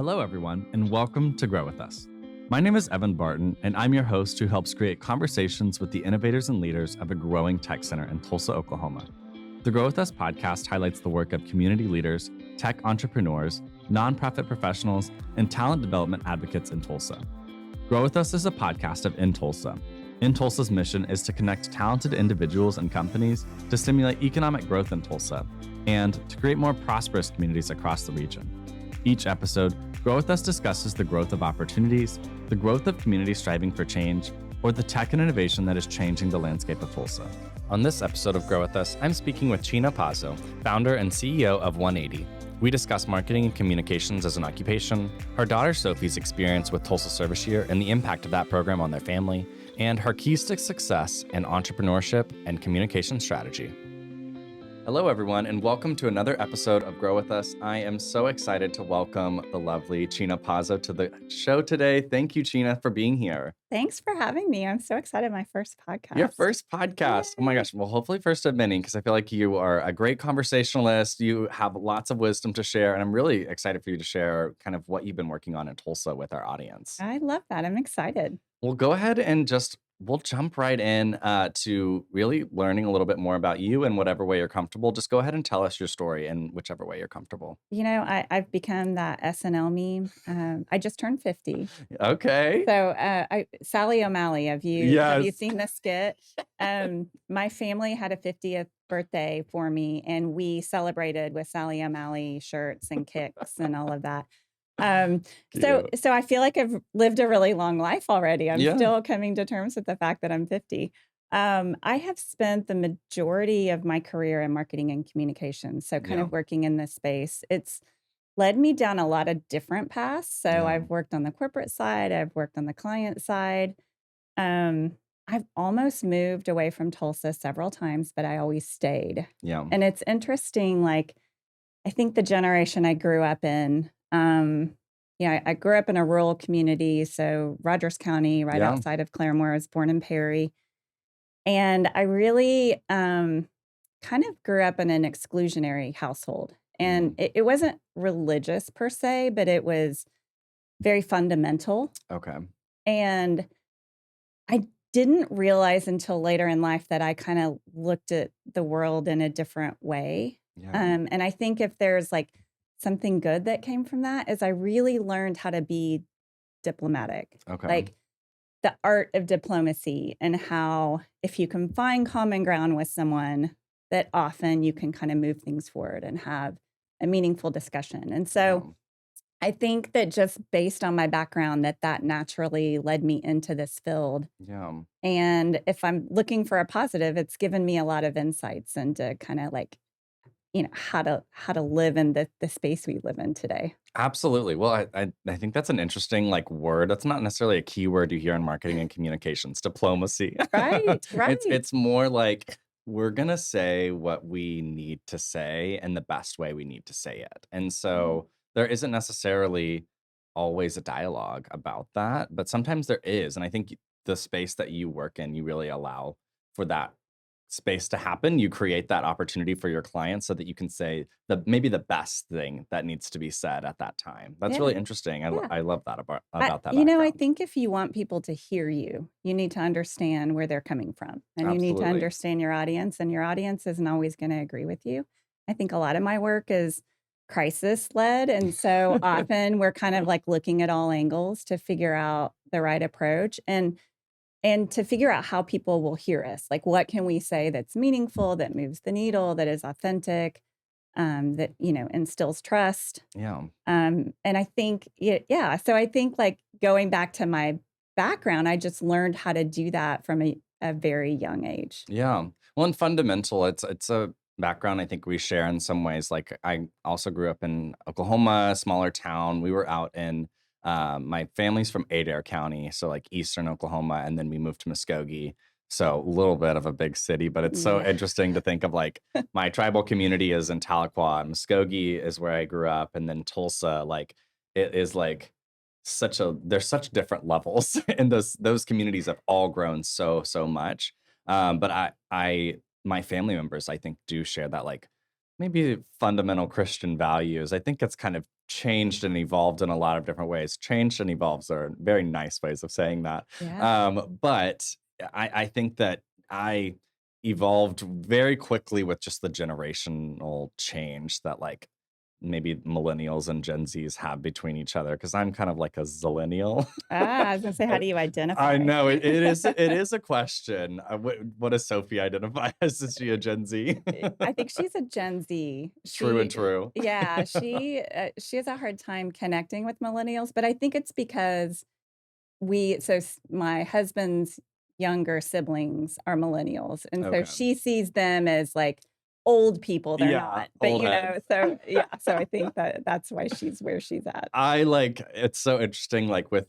Hello, everyone, and welcome to Grow With Us. My name is Evan Barton, and I'm your host who helps create conversations with the innovators and leaders of a growing tech center in Tulsa, Oklahoma. The Grow With Us podcast highlights the work of community leaders, tech entrepreneurs, nonprofit professionals, and talent development advocates in Tulsa. Grow With Us is a podcast of In Tulsa. In Tulsa's mission is to connect talented individuals and companies to stimulate economic growth in Tulsa and to create more prosperous communities across the region. Each episode, Grow With Us discusses the growth of opportunities, the growth of communities striving for change, or the tech and innovation that is changing the landscape of Tulsa. On this episode of Grow With Us, I'm speaking with Cheena Pazzo, founder and CEO of One80. We discuss marketing and communications as an occupation, her daughter Sophie's experience with Tulsa Service Year and the impact of that program on their family, and her keys to success in entrepreneurship and communication strategy. Hello, everyone, and welcome to another episode of Grow With Us. I am so excited to welcome the lovely Cheena Pazzo to the show today. Thank you, Cheena, for being here. Thanks for having me. I'm so excited. My first podcast. Your first podcast. Yay. Oh my gosh. Well, hopefully first of many, because I feel like you are a great conversationalist. You have lots of wisdom to share, and I'm really excited for you to share kind of what you've been working on in Tulsa with our audience. I love that. I'm excited. Well, go ahead and we'll jump right in to really learning a little bit more about you in whatever way you're comfortable. Just go ahead and tell us your story in whichever way you're comfortable. You know, I've become that SNL meme. I just turned 50. Okay. So Sally O'Malley, have you seen the skit? My family had a 50th birthday for me, and we celebrated with Sally O'Malley shirts and kicks and all of that. So I feel like I've lived a really long life already. I'm still coming to terms with the fact that I'm 50. I have spent the majority of my career in marketing and communications. So kind of working in this space, it's led me down a lot of different paths. So I've worked on the corporate side. I've worked on the client side. I've almost moved away from Tulsa several times, but I always stayed. Yeah. And it's interesting. Like, I think the generation I grew up in, I grew up in a rural community, so Rogers County, right outside of Claremore. I was born in Perry. And I really kind of grew up in an exclusionary household. And it wasn't religious per se, but it was very fundamental. Okay. And I didn't realize until later in life that I kind of looked at the world in a different way. Yeah. And I think if there's like something good that came from that is I really learned how to be diplomatic. Okay. Like the art of diplomacy, and how if you can find common ground with someone, that often you can kind of move things forward and have a meaningful discussion. And so I think that just based on my background, that naturally led me into this field. Yeah. And if I'm looking for a positive, it's given me a lot of insights into kind of like, how to live in the space we live in today. Absolutely. Well, I think that's an interesting word. That's not necessarily a key word you hear in marketing and communications, diplomacy. Right. It's more like we're going to say what we need to say in the best way we need to say it. And so there isn't necessarily always a dialogue about that, but sometimes there is. And I think the space that you work in, you really allow for that space to happen. You create that opportunity for your clients so that you can say maybe the best thing that needs to be said at that time. That's really interesting. I love that about that. I think if you want people to hear you, you need to understand where they're coming from, and Absolutely. You need to understand your audience, and your audience isn't always going to agree with you. I think a lot of my work is crisis led. And so often we're kind of like looking at all angles to figure out the right approach and to figure out how people will hear us. Like, what can we say that's meaningful, that moves the needle, that is authentic, that, instills trust. Yeah. And I think, so I think like going back to my background, I just learned how to do that from a very young age. Yeah. Well, and fundamental, it's a background I think we share in some ways. Like, I also grew up in Oklahoma, a smaller town. We were out in my family's from Adair County, so like eastern Oklahoma, and then we moved to Muskogee. So a little bit of a big city, but it's so interesting to think of like my tribal community is in Tahlequah, and Muskogee is where I grew up, and then Tulsa, like it is like there's such different levels, and those communities have all grown so much. But my family members, I think, do share that like maybe fundamental Christian values. I think it's kind of changed and evolved in a lot of different ways. Changed and evolves are very nice ways of saying that. Yeah. But I think that I evolved very quickly with just the generational change that like maybe millennials and Gen Zs have between each other because I'm kind of like a zillennial. I was gonna say, how do you identify? I know it is a question. What does Sophie identify as? Is she a Gen Z? I think she's a Gen Z. True and true. Yeah, she has a hard time connecting with millennials, but I think it's because my husband's younger siblings are millennials, and so Okay. she sees them as like old people. They're Yeah, not, but old heads. so yeah, so I think that's why she's where she's at. It's so interesting, like with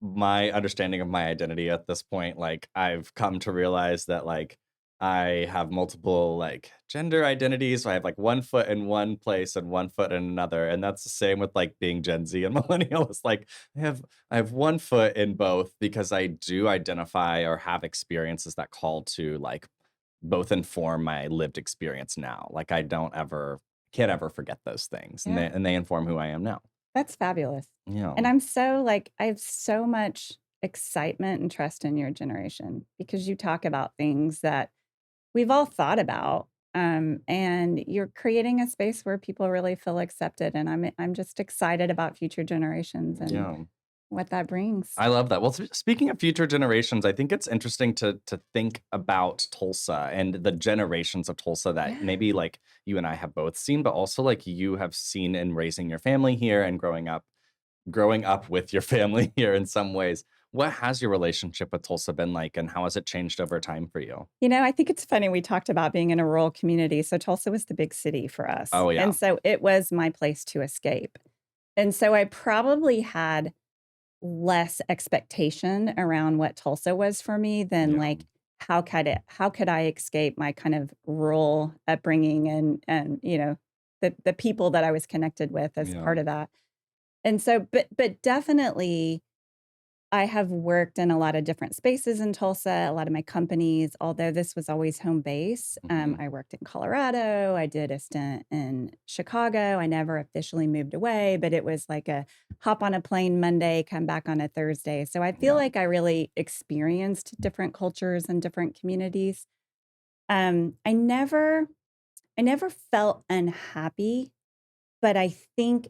my understanding of my identity at this point, like I've come to realize that like I have multiple like gender identities. So I have like one foot in one place and one foot in another. And that's the same with like being Gen Z and millennial. It's like I have one foot in both because I do identify or have experiences that call to like both inform my lived experience now. Like I don't ever can't ever forget those things, and Yeah, they inform who I am now. that's fabulous. Yeah. And I'm so like, I have so much excitement and trust in your generation because you talk about things that we've all thought about. And you're creating a space where people really feel accepted. And I'm just excited about future generations and Yeah. what that brings. I love that. Well, speaking of future generations, I think it's interesting to think about Tulsa and the generations of Tulsa that Yeah. maybe like you and I have both seen, but also like you have seen in raising your family here and growing up with your family here in some ways. What has your relationship with Tulsa been like, and how has it changed over time for you? I think it's funny. We talked about being in a rural community. So Tulsa was the big city for us. Oh yeah. And so it was my place to escape. And so I probably had less expectation around what Tulsa was for me than Yeah. like how could I escape my kind of rural upbringing and the people that I was connected with as Yeah. part of that. And so but definitely I have worked in a lot of different spaces in Tulsa, a lot of my companies, although this was always home base. Mhm. I worked in Colorado. I did a stint in Chicago. I never officially moved away, but it was like a hop on a plane Monday, come back on a Thursday. So I feel Yeah. like I really experienced different cultures and different communities. I never felt unhappy, but I think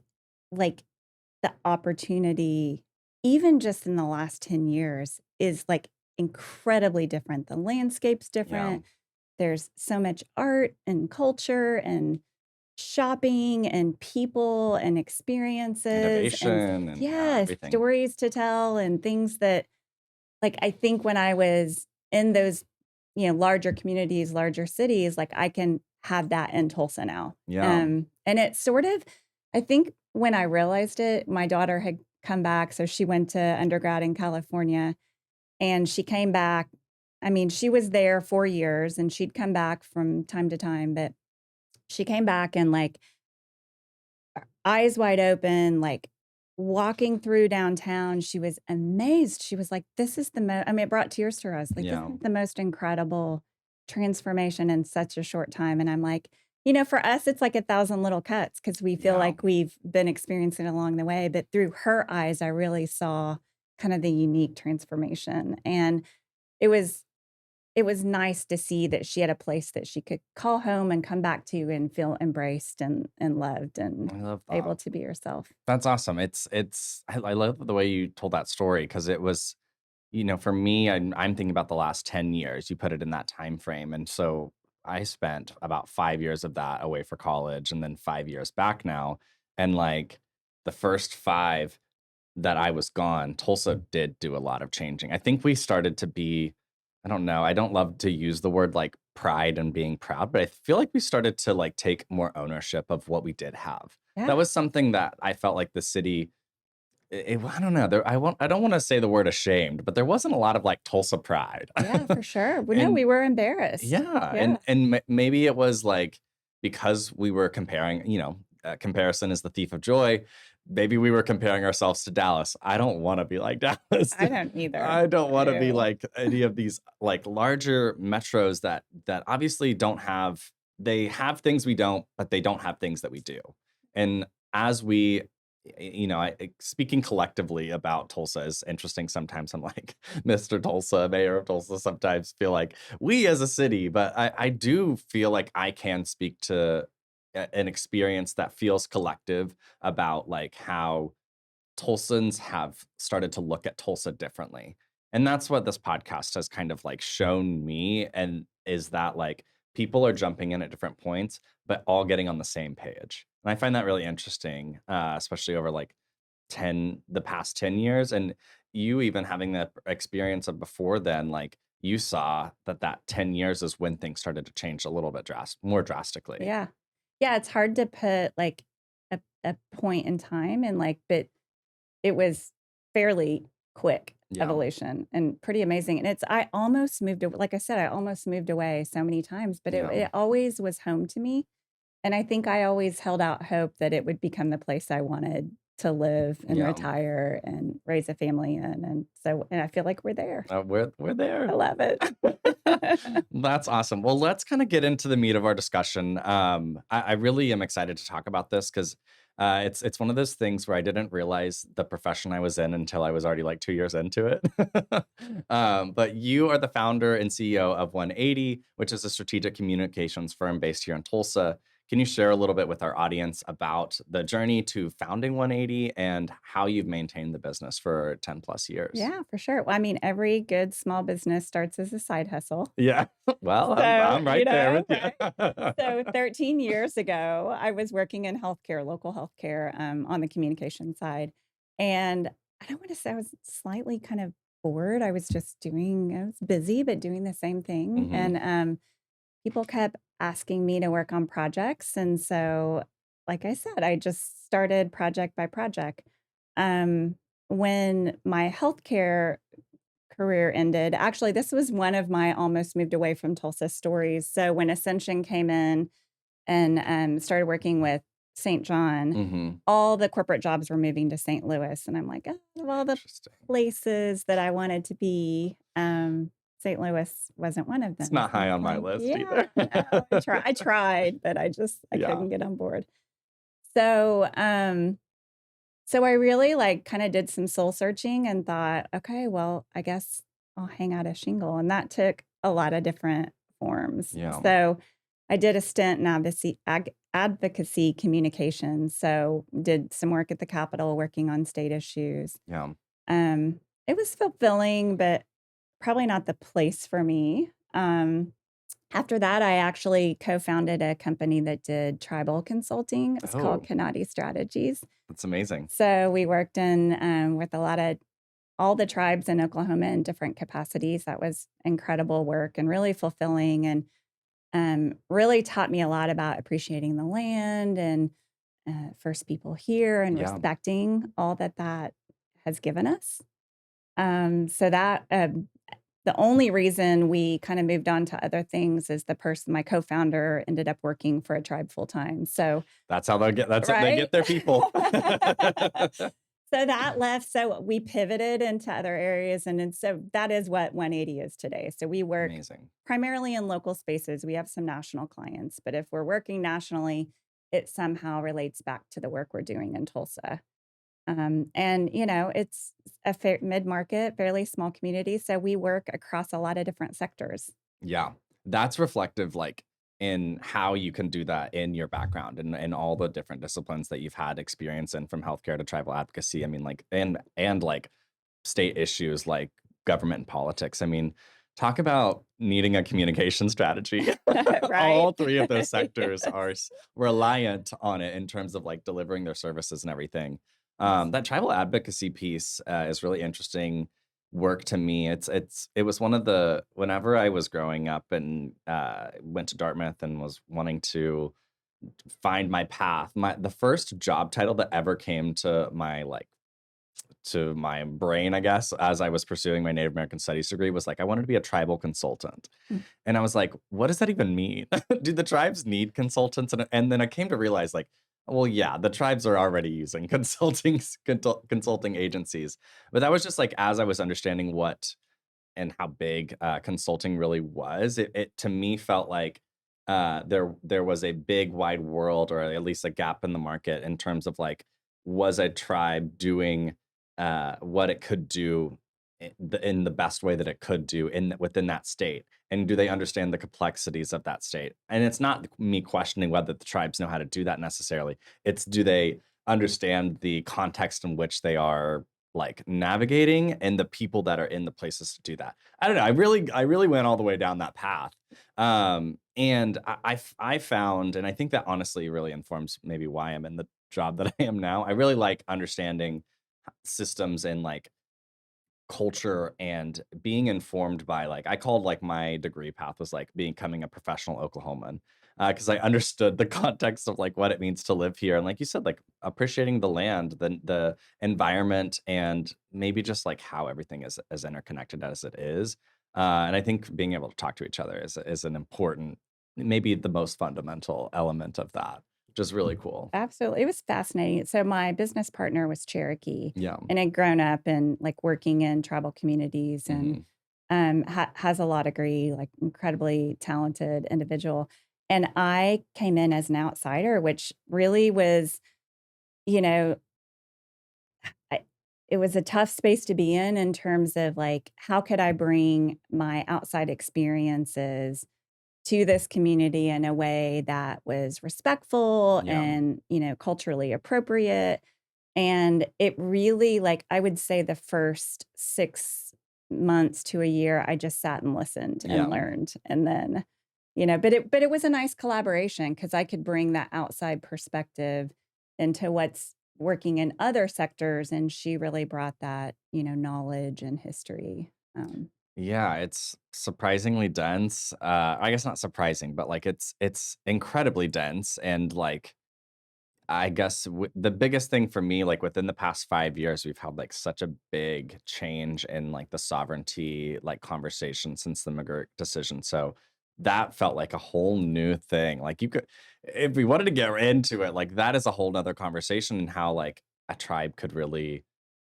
like the opportunity, even just in the last 10 years, is like incredibly different. The landscape's Yeah. different. There's so much art and culture and shopping and people and experiences and Innovation and yeah, yeah, everything. stories to tell and things that like I think when I was in those, larger communities, larger cities, like I can have that in Tulsa now. Yeah. And it's sort of, I think when I realized it, my daughter had come back. So she went to undergrad in California and she came back. I mean, she was there 4 years and she'd come back from time to time, but she came back and like eyes wide open, like walking through downtown. She was amazed. She was like, this is the most, I mean, it brought tears to her eyes. Like, this Yeah. is the most incredible transformation in such a short time. And I'm like, for us, it's like 1,000 little cuts because we feel Yeah. like we've been experiencing it along the way. But through her eyes, I really saw kind of the unique transformation. And it was it was nice to see that she had a place that she could call home and come back to and feel embraced and loved and I love that. able to be herself. That's awesome. I love the way you told that story because it was, for me, I'm thinking about the last 10 years. You put it in that time frame. And so I spent about 5 years of that away for college and then 5 years back now. And like the first five that I was gone, Tulsa did do a lot of changing. I think we started to be, I don't know, I don't love to use the word like pride and being proud, but I feel like we started to like take more ownership of what we did have. Yeah. That was something that I felt like the city, I don't know, I don't want to say the word ashamed, but there wasn't a lot of like Tulsa pride. Yeah, for sure. Well, no, And we were embarrassed. yeah, Yeah. and maybe it was like because we were comparing, comparison is the thief of joy. Maybe we were comparing ourselves to Dallas. I don't want to be like Dallas. I don't either. I don't want to be Ew. like any of these like larger metros that obviously don't have they have things we don't, but they don't have things that we do. And as we, speaking collectively about Tulsa is interesting. Sometimes I'm like, Mr. Tulsa, mayor of Tulsa, sometimes feel like we as a city, but I do feel like I can speak to an experience that feels collective about like how Tulsans have started to look at Tulsa differently. And that's what this podcast has kind of like shown me. And is that like people are jumping in at different points, but all getting on the same page. And I find that really interesting, especially over like the past 10 years. And you even having that experience of before then, like you saw that 10 years is when things started to change a little bit more drastically. Yeah. Yeah. It's hard to put like a point in time and like, but it was fairly quick Yeah. evolution and pretty amazing. And I almost moved, like I said, I almost moved away so many times, but Yeah. it always was home to me. And I think I always held out hope that it would become the place I wanted to live and Yeah. retire and raise a family in. And I feel like we're there. We're there. I love it. That's awesome. Well, let's kind of get into the meat of our discussion. I really am excited to talk about this because it's one of those things where I didn't realize the profession I was in until I was already like 2 years into it. But you are the founder and CEO of 180, which is a strategic communications firm based here in Tulsa. Can you share a little bit with our audience about the journey to founding 180 and how you've maintained the business for 10 plus years? Yeah, for sure. Well, I mean, every good small business starts as a side hustle. Yeah. Well, So, I'm right there with right? you. So 13 years ago, I was working in healthcare, local healthcare, on the communication side. And I don't want to say I was slightly kind of bored. I was busy, but doing the same thing. Mhm. And people kept asking me to work on projects. And so, like I said, I just started project by project. When my healthcare career ended, actually, this was one of my almost moved away from Tulsa stories. So when Ascension came in and started working with St. John, Mhm. all the corporate jobs were moving to St. Louis. And I'm like, oh, of all the Interesting. places that I wanted to be, St. Louis wasn't one of them. It's not So high it's on my like, list yeah, either. no, I tried, but I Yeah. couldn't get on board. So, so I really like kind of did some soul searching and thought, okay, well, I guess I'll hang out a shingle. And that took a lot of different forms. Yeah. So I did a stint in advocacy communications. So did some work at the Capitol working on state issues. Yeah. It was fulfilling, but probably not the place for me. After that, I actually co-founded a company that did tribal consulting. It's called Oh, Kanadi Strategies. that's amazing. So we worked in with all the tribes in Oklahoma in different capacities. That was incredible work and really fulfilling, and really taught me a lot about appreciating the land and First People here and Yeah. respecting all that has given us. So that the only reason we kind of moved on to other things is my co-founder ended up working for a tribe full time. So That's how they get right. their people. So that left, so we pivoted into other areas. And so that is what 180 is today. So we work Amazing. primarily in local spaces. We have some national clients, but if we're working nationally, it somehow relates back to the work we're doing in Tulsa. And it's a mid-market, fairly small community. So we work across a lot of different sectors. Yeah. That's reflective, like, in how you can do that in your background and all the different disciplines that you've had experience in, from healthcare to tribal advocacy. I mean, like, and like state issues like government and politics. I mean, talk about needing a communication strategy. Right. All three of those sectors Yes. are reliant on it in terms of like delivering their services and everything. Yes. That tribal advocacy piece is really interesting work to me. It was one of the, whenever I was growing up and went to Dartmouth and was wanting to find my path, the first job title that ever came to my brain, I guess, as I was pursuing my Native American Studies degree, was like, I wanted to be a tribal consultant. Mm. And I was like, what does that even mean? Do the tribes need consultants? And then I came to realize, like, well, yeah, the tribes are already using consulting agencies. But that was just like, as I was understanding what and how big consulting really was, it to me felt like there was a big wide world, or at least a gap in the market in terms of like, was a tribe doing what it could do in the best way that it could do within that state, and do they understand the complexities of that state? And it's not me questioning whether the tribes know how to do that necessarily. It's, do they understand the context in which they are like navigating, and the people that are in the places to do that? I don't know. I really went all the way down that path. And I found, and I think that honestly really informs maybe why I'm in the job that I am now. I really like understanding systems and like culture, and being informed by, like, I called like my degree path was like becoming a professional Oklahoman, because I understood the context of like what it means to live here, and like you said, like appreciating the land, the environment, and maybe just like how everything is as interconnected as it is. And I think being able to talk to each other is an important, maybe the most fundamental element of that, which is really cool. Absolutely. It was fascinating. So my business partner was Cherokee Yeah. and had grown up and like working in tribal communities and has a law degree, like incredibly talented individual. And I came in as an outsider, which really was, you know, I, it was a tough space to be in terms of like, how could I bring my outside experiences to this community in a way that was respectful Yeah. and, culturally appropriate. And it really, like, I would say the first 6 months to a year, I just sat and listened Yeah. and learned. And then, but it was a nice collaboration because I could bring that outside perspective into what's working in other sectors. And she really brought that, knowledge and history. Yeah, it's surprisingly dense. I guess not surprising, but like it's incredibly dense, and like I guess the biggest thing for me, like within the past 5 years, we've had like such a big change in like the sovereignty like conversation since the McGirt decision. So that felt like a whole new thing. Like you could, if we wanted to get into it, like that is a whole nother conversation, and how like a tribe could really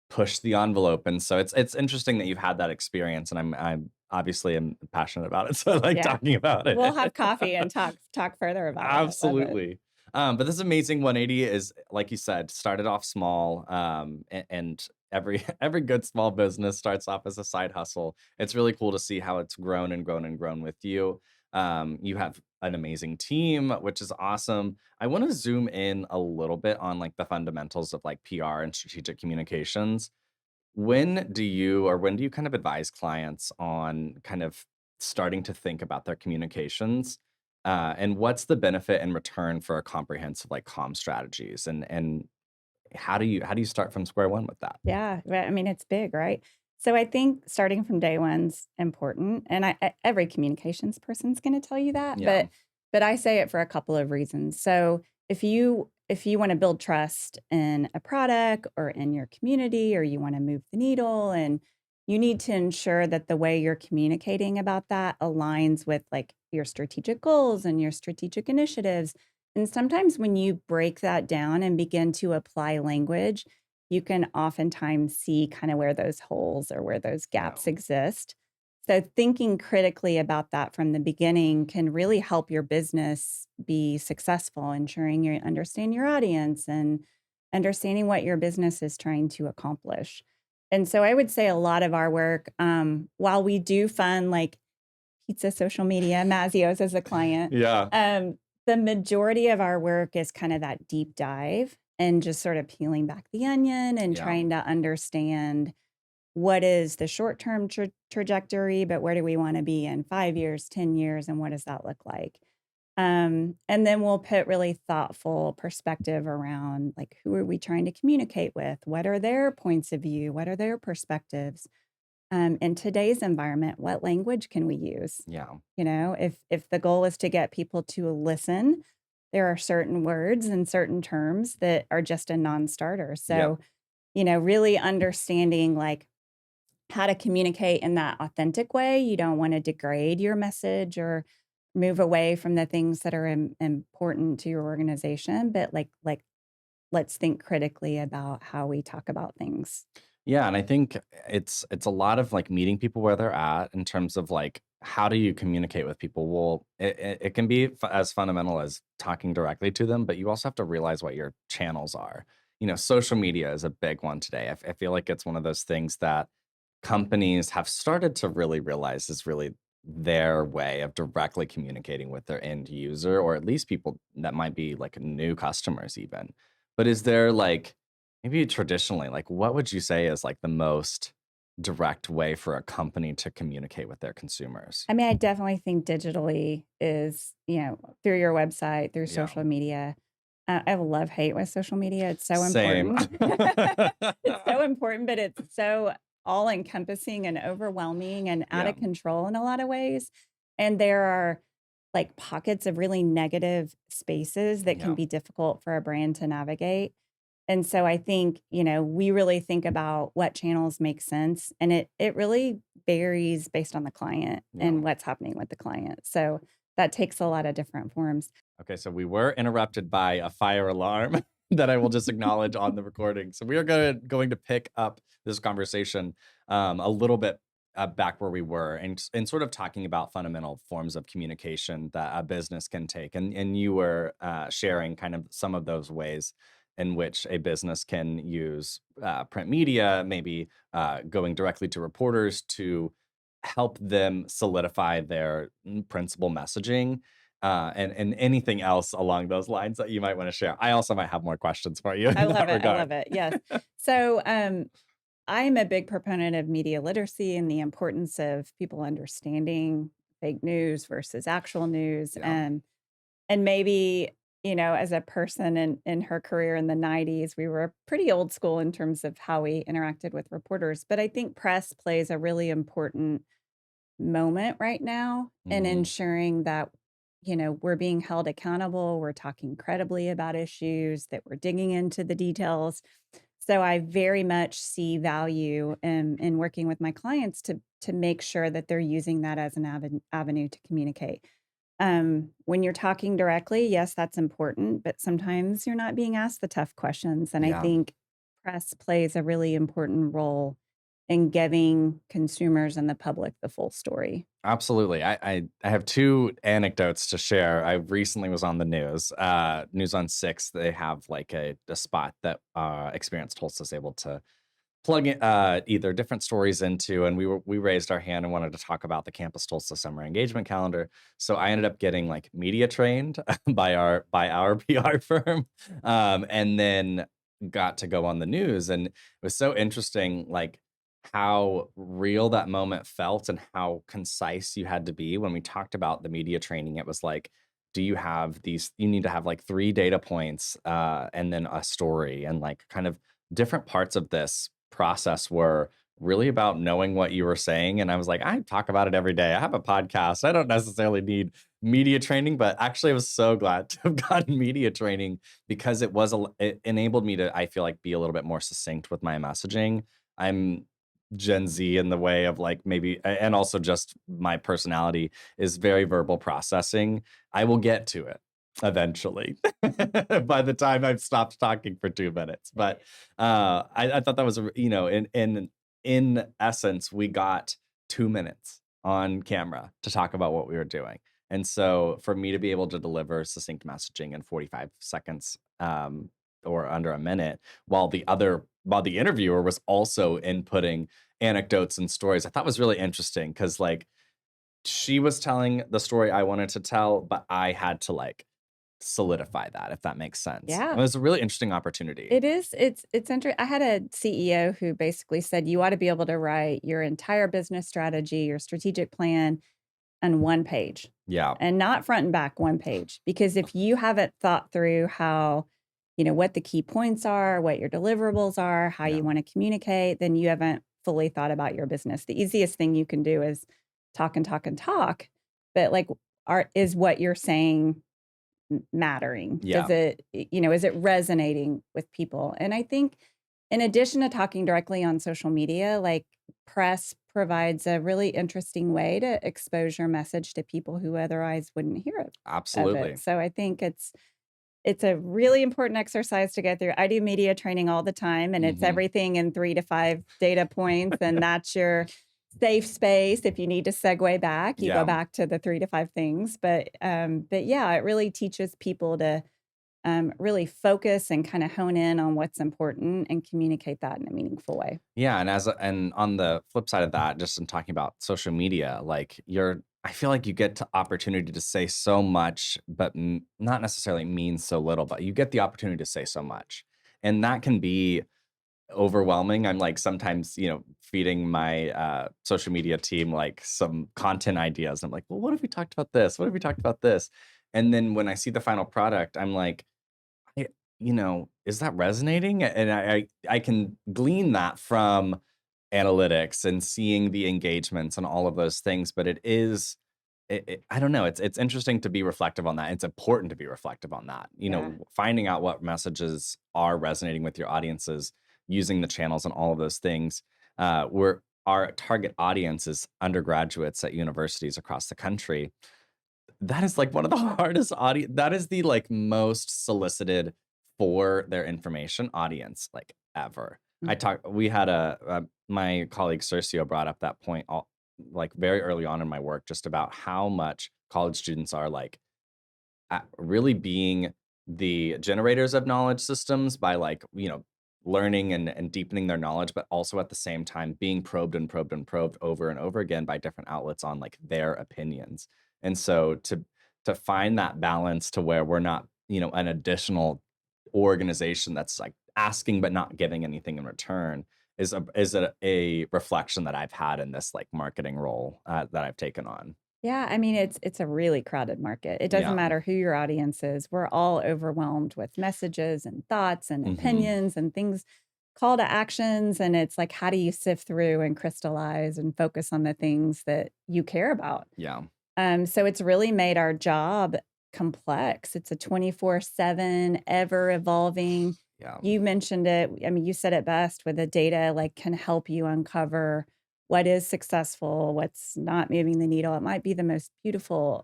push the envelope. And so it's interesting that you've had that experience, and I'm obviously am passionate about it. So I like Yeah. talking about We'll it. have coffee and talk further about it. I love it. Absolutely. But this amazing 180 is, like you said, started off small, and every every good small business starts off as a side hustle. It's really cool to see how it's grown and grown and grown with you. You have an amazing team, which is awesome. I want to zoom in a little bit on like the fundamentals of like PR and strategic communications. When do you kind of advise clients on kind of starting to think about their communications? And what's the benefit and return for a comprehensive like comm strategies? And how do you start from square one with that? Yeah, I mean, it's big, right? So I think starting from day one's important, and every communications person's going to tell you that, Yeah. but I say it for a couple of reasons. So if you want to build trust in a product or in your community, or you want to move the needle, and you need to ensure that the way you're communicating about that aligns with like your strategic goals and your strategic initiatives. And sometimes when you break that down and begin to apply language, you can oftentimes see kind of where those holes or where those Yeah. gaps exist. So thinking critically about that from the beginning can really help your business be successful, ensuring you understand your audience and understanding what your business is trying to accomplish. And so I would say a lot of our work, while we do fund like pizza social media, Mazio's as a client, Yeah. the majority of our work is kind of that deep dive and just sort of peeling back the onion and Yeah. trying to understand what is the short-term trajectory, but where do we want to be in 5 years, 10 years, and what does that look like? And then we'll put really thoughtful perspective around like, who are we trying to communicate with? What are their points of view? What are their perspectives? In today's environment, what language can we use? Yeah. If the goal is to get people to listen, there are certain words and certain terms that are just a non-starter. Yep. So, really understanding like how to communicate in that authentic way. You don't want to degrade your message or move away from the things that are important to your organization, but like let's think critically about how we talk about things. Yeah, and I think it's a lot of like meeting people where they're at in terms of like how do you communicate with people? Well, it can be as fundamental as talking directly to them, but you also have to realize what your channels are. Social media is a big one today. I feel like it's one of those things that companies have started to really realize is really their way of directly communicating with their end user, or at least people that might be like new customers, even. But is there like, maybe traditionally, like, what would you say is like the most direct way for a company to communicate with their consumers? I mean, I definitely think digitally is, through your website, through Yeah. social media. I have a love-hate with social media. It's so Same. important. It's so important, but it's so all-encompassing and overwhelming and out Yeah. of control in a lot of ways. And there are like pockets of really negative spaces that can Yeah. be difficult for a brand to navigate. And so I think, we really think about what channels make sense, and it really varies based on the client Yeah. and what's happening with the client. So that takes a lot of different forms. Okay, so we were interrupted by a fire alarm that I will just acknowledge on the recording. So we are going to pick up this conversation a little bit back where we were, and sort of talking about fundamental forms of communication that a business can take. And you were sharing kind of some of those ways in which a business can use print media, maybe going directly to reporters to help them solidify their principal messaging, and anything else along those lines that you might want to share. I also might have more questions for you in I that love it. I regard. love it. Yes. So I'm a big proponent of media literacy and the importance of people understanding fake news versus actual news. Yeah. And maybe, as a person in her career in the 90s, we were pretty old school in terms of how we interacted with reporters. But I think press plays a really important moment right now in Mhm. ensuring that, we're being held accountable, we're talking credibly about issues, that we're digging into the details. So I very much see value in working with my clients to make sure that they're using that as an avenue to communicate. When you're talking directly, yes, that's important, but sometimes you're not being asked the tough questions. And I Yeah. think press plays a really important role in giving consumers and the public the full story. Absolutely. I have two anecdotes to share. I recently was on the news, News on Six. They have like a spot that Experience Tulsa is able to plug in either different stories into, and we raised our hand and wanted to talk about the Campus Tulsa Summer Engagement Calendar. So I ended up getting like media trained by our PR firm, and then got to go on the news, and it was so interesting, like how real that moment felt and how concise you had to be when we talked about the media training. It was like, do you have these? You need to have like 3 data points, and then a story, and like kind of different parts of this process were really about knowing what you were saying. And I was like, I talk about it every day. I have a podcast. I don't necessarily need media training, but actually I was so glad to have gotten media training because it enabled me to, I feel like, be a little bit more succinct with my messaging. I'm Gen Z in the way of like maybe, and also just my personality is very verbal processing. I will get to it eventually by the time I've stopped talking for 2 minutes. But I thought that was, in essence, we got 2 minutes on camera to talk about what we were doing. And so for me to be able to deliver succinct messaging in 45 seconds, or under a minute, while the interviewer was also inputting anecdotes and stories, I thought was really interesting because like she was telling the story I wanted to tell, but I had to like solidify that, if that makes sense. It Yeah. was a really interesting opportunity. It is. It's interesting. I had a CEO who basically said you ought to be able to write your entire business strategy, your strategic plan on one page Yeah. and not front and back, one page. Because if you haven't thought through how, what the key points are, what your deliverables are, how Yeah. you want to communicate, then you haven't fully thought about your business. The easiest thing you can do is talk and talk and talk, but like, is what you're saying mattering? Yeah. Does it, is it resonating with people? And I think in addition to talking directly on social media, like press provides a really interesting way to expose your message to people who otherwise wouldn't hear of Absolutely. it. So I think it's a really important exercise to go through. I do media training all the time, and it's Mhm. everything in 3 to 5 data points, and that's your safe space. If you need to segue back, you go back to the 3 to 5 things. But yeah, it really teaches people to really focus and kind of hone in on what's important and communicate that in a meaningful way. Yeah, and on the flip side of that, just in talking about social media, like I feel like you get to opportunity to say so much, but not necessarily mean so little. But you get the opportunity to say so much, and that can be overwhelming. I'm like sometimes, feeding my social media team like some content ideas. I'm like, well, what if we talked about this? What if we talked about this? And then when I see the final product, I'm like, I, is that resonating? And I can glean that from analytics and seeing the engagements and all of those things. But I don't know. It's interesting to be reflective on that. It's important to be reflective on that. Finding out what messages are resonating with your audiences, using the channels and all of those things. Our target audience is undergraduates at universities across the country. That is like one of the hardest audience. That is the like most solicited for their information audience like ever. We had my colleague Sergio brought up that point like very early on in my work, just about how much college students are like really being the generators of knowledge systems by like, learning and deepening their knowledge, but also at the same time being probed and probed and probed over and over again by different outlets on like their opinions. And so to find that balance to where we're not, an additional organization that's like asking but not giving anything in return is a reflection that I've had in this like marketing role that I've taken on. Yeah, I mean, it's a really crowded market. It doesn't Yeah. matter who your audience is. We're all overwhelmed with messages and thoughts and Hmm. opinions and things, call to actions. And it's like, how do you sift through and crystallize and focus on the things that you care about? Yeah. So it's really made our job complex. It's a 24/7, ever evolving. Yeah. You mentioned it. I mean, you said it best with the data, like can help you uncover what is successful, what's not moving the needle. It might be the most beautiful,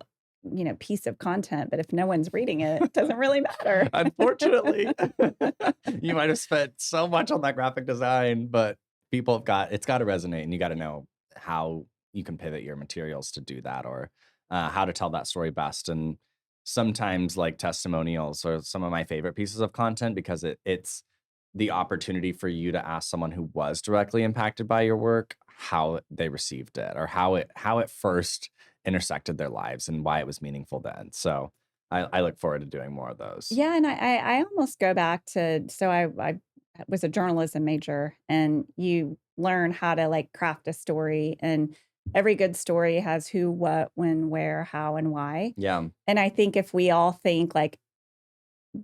piece of content, but if no one's reading it, it doesn't really matter. Unfortunately, you might have spent so much on that graphic design, but it's got to resonate, and you got to know how you can pivot your materials to do that, or how to tell that story best. And sometimes, like testimonials, are some of my favorite pieces of content because it's the opportunity for you to ask someone who was directly impacted by your work how they received it, or how it first intersected their lives and why it was meaningful then. So I look forward to doing more of those. Yeah, and I almost go back to, so I was a journalism major, and you learn how to like craft a story, and every good story has who, what, when, where, how, and why. Yeah. And I think if we all think like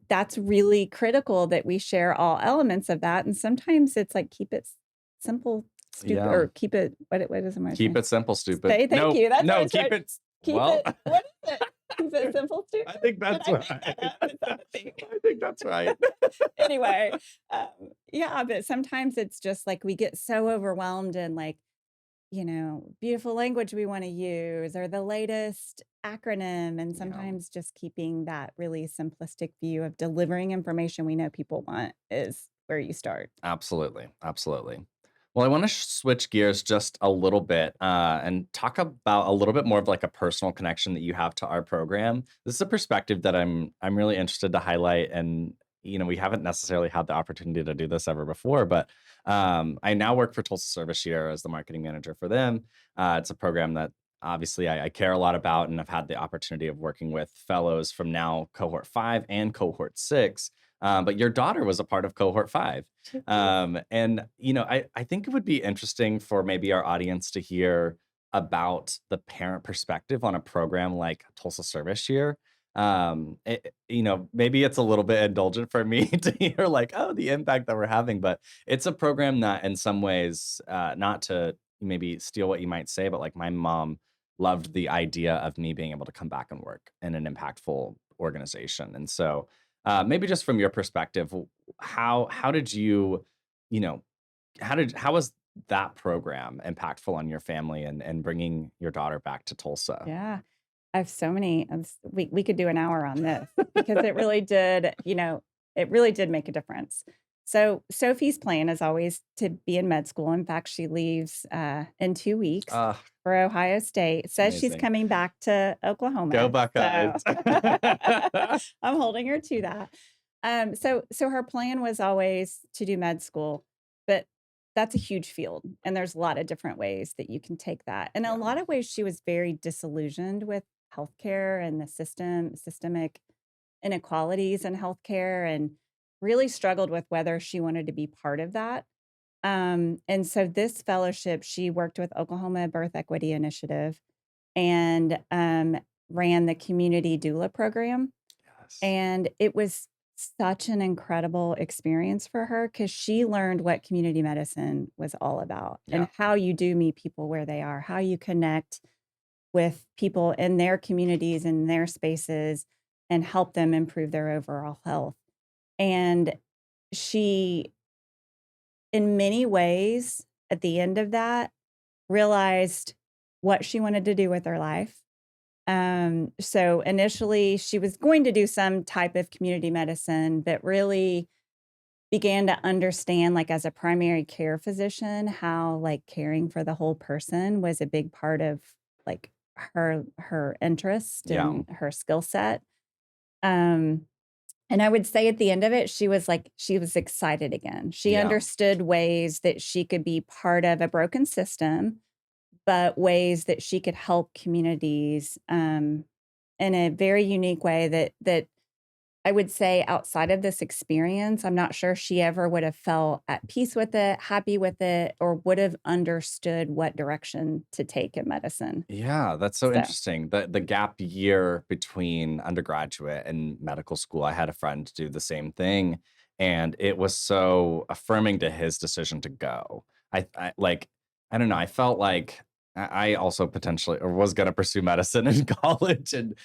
that's really critical that we share all elements of that, and sometimes it's like keep it simple, stupid, Yeah. or keep it what is it? Keep it simple, stupid. Thank you. That's what I was keep trying- it. Keep Well, it. What is it? Keep it simple, stupid. I think that's Did I right. make that up? Is that a thing? I think that's right. Anyway, yeah, but sometimes it's just like we get so overwhelmed and like, beautiful language we want to use or the latest acronym. And Yeah. sometimes just keeping that really simplistic view of delivering information we know people want is where you start. Absolutely. Absolutely. Well, I want to switch gears just a little bit and talk about a little bit more of like a personal connection that you have to our program. This is a perspective that I'm really interested to highlight, and we haven't necessarily had the opportunity to do this ever before, but I now work for Tulsa Service Year as the marketing manager for them. It's a program that obviously I care a lot about, and I've had the opportunity of working with fellows from now cohort 5 and cohort 6. But your daughter was a part of cohort 5. And I think it would be interesting for maybe our audience to hear about the parent perspective on a program like Tulsa Service Year. Maybe it's a little bit indulgent for me to hear like, oh, the impact that we're having, but it's a program that in some ways, not to maybe steal what you might say, but like my mom loved the idea of me being able to come back and work in an impactful organization. And so maybe just from your perspective, how did you know, how was that program impactful on your family and bringing your daughter back to Tulsa? Yeah. I have so many. We could do an hour on this because it really did, it really did make a difference. So Sophie's plan is always to be in med school. In fact, she leaves in 2 weeks Uh, for Ohio State. Says she's Amazing. coming back to Go Oklahoma. So Buckeyes. I'm holding her to that. So her plan was always to do med school, but that's a huge field, and there's a lot of different ways that you can take that. And in a Yeah. lot of ways, she was very disillusioned with healthcare and the systemic inequalities in healthcare, and really struggled with whether she wanted to be part of that. And so this fellowship, she worked with Oklahoma Birth Equity Initiative and ran the community doula program. Yes. And it was such an incredible experience for her because she learned what community medicine was all about Yeah. and how you do meet people where they are, how you connect with people in their communities and their spaces and help them improve their overall health. And she, in many ways, at the end of that, realized what she wanted to do with her life. So initially, she was going to do some type of community medicine, but really began to understand, like as a primary care physician, how like caring for the whole person was a big part of like her interest Yeah. and her skill set. Um, and I would say at the end of it, she was excited again. She Yeah. understood ways that she could be part of a broken system, but ways that she could help communities in a very unique way that I would say outside of this experience, I'm not sure she ever would have felt at peace with it, happy with it, or would have understood what direction to take in medicine. Yeah, that's so So, interesting. The gap year between undergraduate and medical school, I had a friend do the same thing, and it was so affirming to his decision to go. I like, I don't know, I felt like I also potentially or was gonna pursue medicine in college, and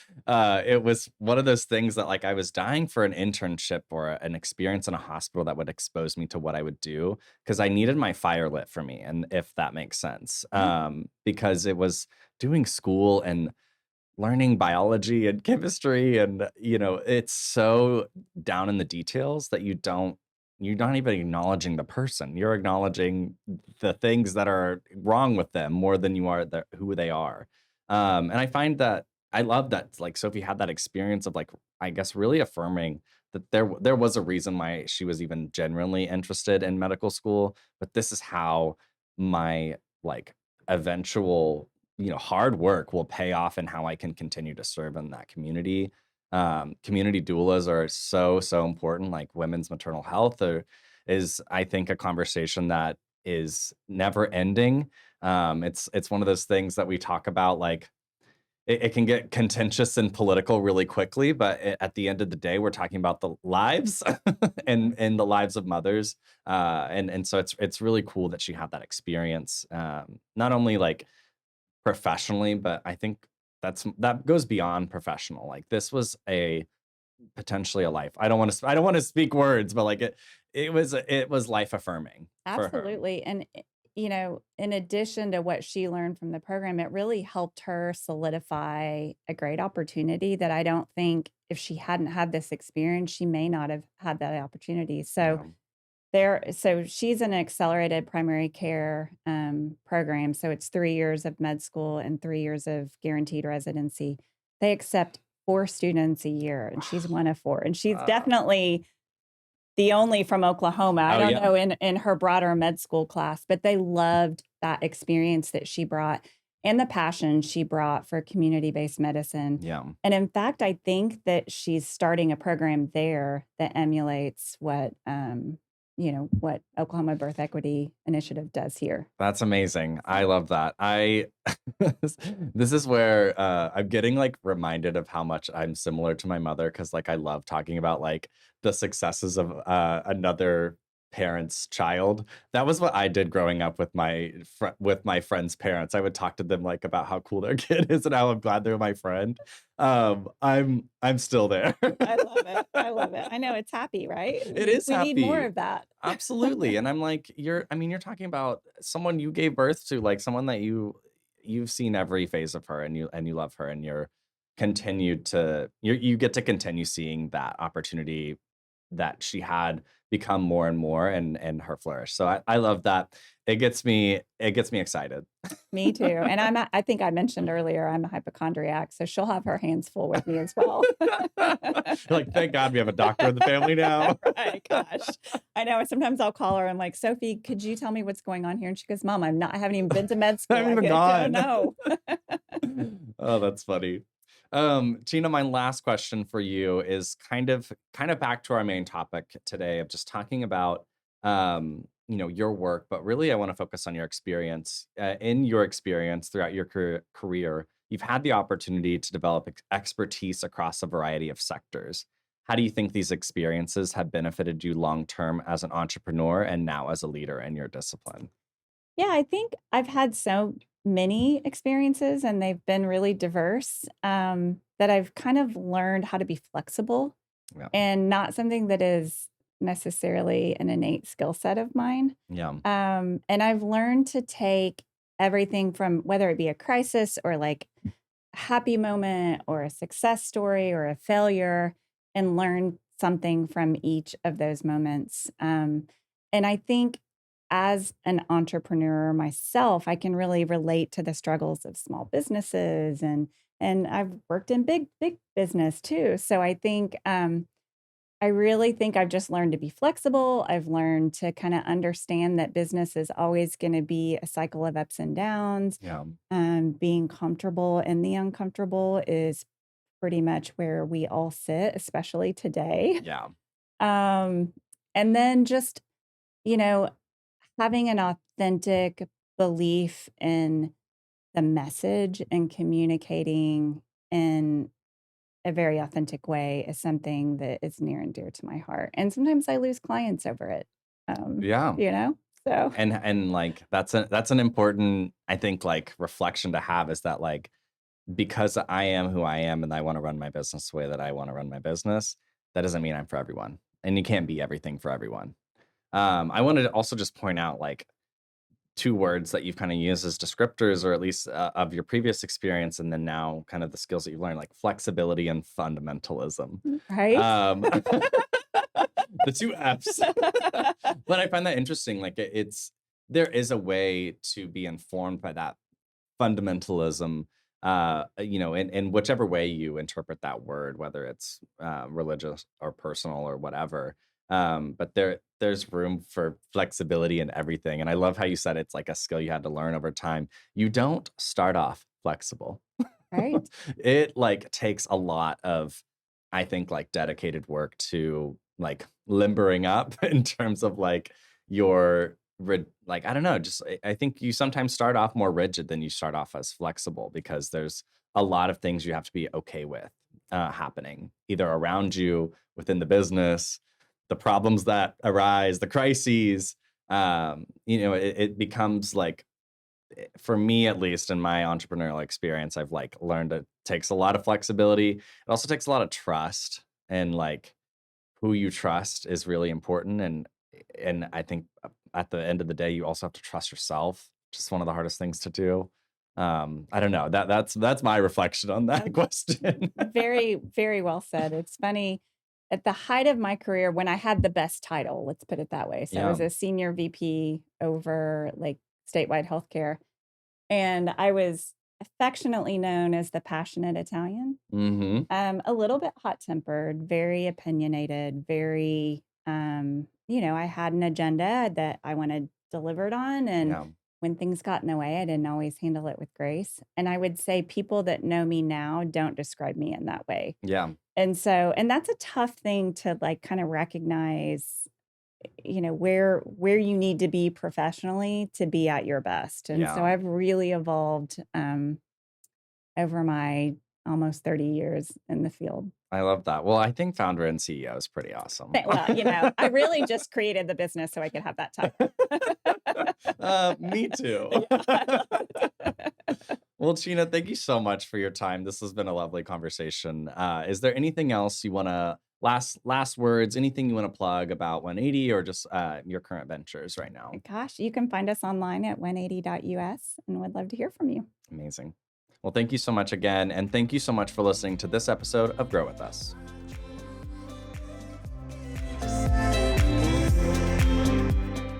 it was one of those things that like I was dying for an internship or an experience in a hospital that would expose me to what I would do because I needed my fire lit for me, and if that makes sense, yeah, because it was doing school and learning biology and chemistry and it's so down in the details that you're not even acknowledging the person, you're acknowledging the things that are wrong with them more than you are who they are. And I find that I love that like Sophie had that experience of like I guess really affirming that there was a reason why she was even genuinely interested in medical school, but this is how my like eventual hard work will pay off and how I can continue to serve in that community. Community doulas are so, so important. Like women's maternal health is, I think, a conversation that is never ending. It's one of those things that we talk about. Like it can get contentious and political really quickly, but at the end of the day, we're talking about the lives and the lives of mothers. And so it's really cool that she had that experience. Not only like professionally, but I think that goes beyond professional. Like this was a potentially a life. I don't want to speak words, but like it was life affirming for her. absolutely. And, in addition to what she learned from the program, it really helped her solidify a great opportunity that I don't think if she hadn't had this experience, she may not have had that opportunity. So, Yeah. so she's in an accelerated primary care program. So it's 3 years of med school and 3 years of guaranteed residency. They accept 4 students a year, and she's one of four. And she's Wow. definitely the only from Oklahoma. I Oh don't yeah. know in her broader med school class, but they loved that experience that she brought and the passion she brought for community-based medicine. Yeah. And in fact, I think that she's starting a program there that emulates what Oklahoma Birth Equity Initiative does here. That's amazing. I love that. I this is where I'm getting like reminded of how much I'm similar to my mother because like I love talking about like the successes of another parent's child. That was what I did growing up with with my friends' parents. I would talk to them like about how cool their kid is and how I'm glad they're my friend. I'm still there. I love it. I love it. I know it's happy, right? It is We need more happy. of that. Absolutely. And I'm like, you're talking about someone you gave birth to, like someone that you've seen every phase of her and you love her and you get to continue seeing that opportunity that she had become more and more and her flourish. So I love that. It gets me excited. Me too. And I think I mentioned earlier, I'm a hypochondriac, so she'll have her hands full with me as well. Like, thank God we have a doctor in the family now. Right, gosh. I know. Sometimes I'll call her. I'm like, Sophie, could you tell me what's going on here? And she goes, Mom, I haven't even been to med school. I haven't even gone. No. Oh, that's funny. Cheena, my last question for you is kind of back to our main topic today of just talking about, your work, but really I want to focus on your experience. In your experience throughout your career, you've had the opportunity to develop expertise across a variety of sectors. How do you think these experiences have benefited you long term as an entrepreneur and now as a leader in your discipline? Yeah, I think I've had so many experiences and they've been really diverse, that I've kind of learned how to be flexible Yeah. and not something that is necessarily an innate skill set of mine. Yeah. And I've learned to take everything from whether it be a crisis or like a happy moment or a success story or a failure and learn something from each of those moments. And I think as an entrepreneur myself, I can really relate to the struggles of small businesses and I've worked in big business too. So I really think I've just learned to be flexible. I've learned to kind of understand that business is always going to be a cycle of ups and downs. Yeah. Being comfortable in the uncomfortable is pretty much where we all sit, especially today. Yeah. And then just, you know, having an authentic belief in the message and communicating in a very authentic way is something that is near and dear to my heart. And sometimes I lose clients over it. Yeah. So And like that's an important, I think, like reflection to have, is that like, because I am who I am and I want to run my business the way that I want to run my business, that doesn't mean I'm for everyone. And you can't be everything for everyone. I wanted to also just point out like two words that you've kind of used as descriptors, or at least of your previous experience, and then now kind of the skills that you've learned, like flexibility and fundamentalism. right. The two F's. But I find that interesting. Like there is a way to be informed by that fundamentalism, in whichever way you interpret that word, whether it's religious or personal or whatever. But there's room for flexibility in everything. And I love how you said it's like a skill you had to learn over time. You don't start off flexible. Right. It like takes a lot of, I think, like dedicated work to like limbering up in terms of like your like, I don't know, just I think you sometimes start off more rigid than you start off as flexible, because there's a lot of things you have to be okay with happening either around you, within the business, the problems that arise, the crises. It becomes like, for me, at least in my entrepreneurial experience, I've like learned it takes a lot of flexibility. It also takes a lot of trust, and like who you trust is really important. And I think at the end of the day, you also have to trust yourself. Just one of the hardest things to do. I don't know. That's my reflection on that question. Very, very well said. It's funny. At the height of my career, when I had the best title, let's put it that way. So I was a senior VP over like statewide healthcare. And I was affectionately known as the passionate Italian. Mm-hmm. A little bit hot-tempered, very opinionated, very, I had an agenda that I wanted delivered on. And when things got in the way, I didn't always handle it with grace. And I would say people that know me now don't describe me in that way. Yeah. And that's a tough thing to like kind of recognize, where you need to be professionally to be at your best. And so I've really evolved over my almost 30 years in the field. I love that. Well, I think founder and CEO is pretty awesome. Well, I really just created the business so I could have that title. Me too. Well, Cheena, thank you so much for your time. This has been a lovely conversation. Is there anything else you want to, last words, anything you want to plug about 180 or just your current ventures right now? Gosh, you can find us online at 180.us and would love to hear from you. Amazing. Well, thank you so much again. And thank you so much for listening to this episode of Grow With Us.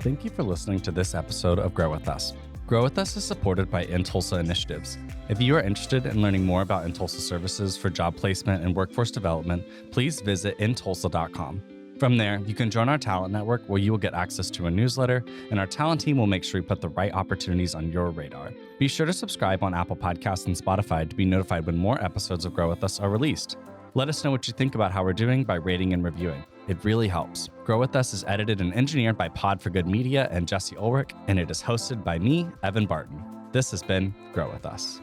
Thank you for listening to this episode of Grow With Us. Grow With Us is supported by In Tulsa Initiatives. If you are interested in learning more about In Tulsa services for job placement and workforce development, please visit intulsa.com. From there, you can join our talent network where you will get access to a newsletter, and our talent team will make sure you put the right opportunities on your radar. Be sure to subscribe on Apple Podcasts and Spotify to be notified when more episodes of Grow With Us are released. Let us know what you think about how we're doing by rating and reviewing. It really helps. Grow With Us is edited and engineered by Pod for Good Media and Jesse Ulrich, and it is hosted by me, Evan Barton. This has been Grow With Us.